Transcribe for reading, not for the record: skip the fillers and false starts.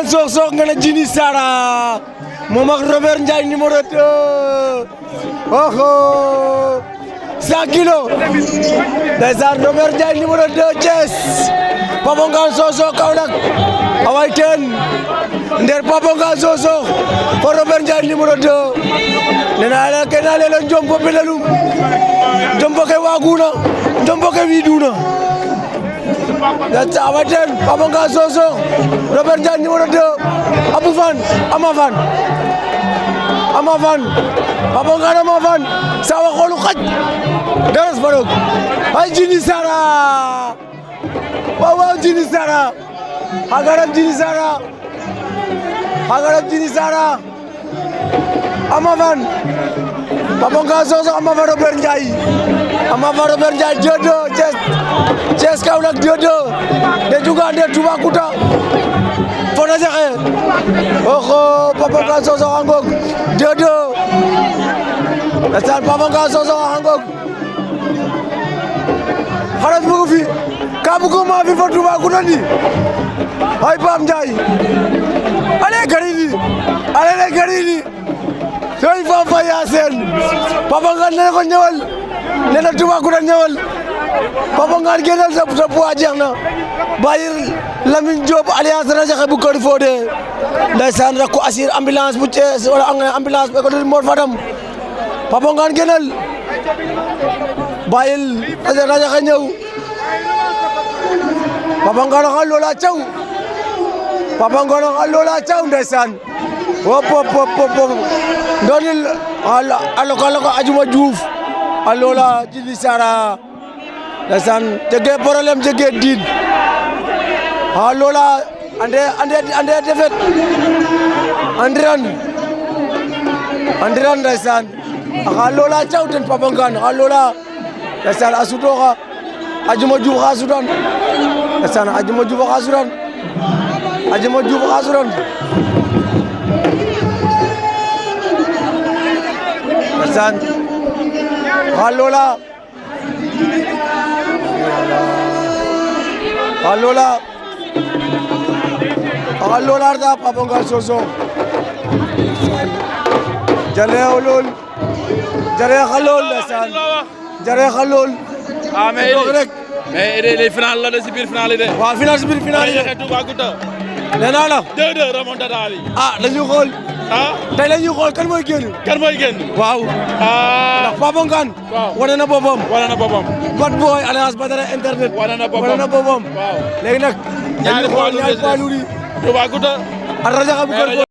Ngane Sokh nga ne Djily Sara moom ak Robert Ndiaye numéro 2 oho 100 kilos ndeysaan Robert Ndiaye numéro 2 Thiès Papa Ngane Sokh Kaolack away teen nder Papa Ngane Sokh fo Robert Ndiaye numéro 2 nena la kena lela njombo belelum njombo ke waguna njombo ke widuna that's away teen Papa Ngane Sokh Robert Ndiaye numéro 2 Abou Fan Ama Fan Papa Ngane Ama Fan sawa xolu xaj garas barok ay Djily Sara waaw Djily Sara hagaram Djily Sara Ama Fan Papa Ngane Sokh Ama Fan Robert Ndiaye 2-2 Thiès Kaolack 2-2 de juga de Toubacouta fona jaxe oxo Papa Ngane Sokh angok 2-2 ndeysaan Papa Ngane Sokh angok xarat bugu fi ka bugu ma fi fa Toubacouta ndi ay Pape Ndiaye ale garini soy Fafa Yacine Papa Ngane ne ko ñëwal ne na Toubacouta ñëwal Papa Ngane génnal sa poids jeex na bàyyi Lamine Diop alliance rajaxe bu Kër Fodé ndeysaan rek ko assir ambulance bu Thiès wala ambulance bu école Mor Fadam Papa Ngane génnal bàyyil rajaxe ñëw Papa Ngane xa loola caw ndeysaan hop ndonil aloko Adjuma Diouf a loola Djily Sara ndeysaan jege problème jege diin a loola ande defet andiran ndeysaan a loola caw ten Papa Ngane a loola ndeysaan a sutoxa Adjuma Diouf xa sudan ndeysaan Adjuma Diouf xa sudan ndeysaan a loola arda Papa Ngane Sokh jare xalol ndeysaan jare xalol mais les final la de si biir final yi de waaw final si biir final yi de Toubacouta nee naa la 2-2 remontada bi dañuy xool tey la ñuy xool kan mooy génn waaw ndax Papa Ngane wane na boppam bad boy alliance Badara internet wane na boppam léegi nag dañuy xool ñaari poids lourds yi Toubacouta ak rajaxe bu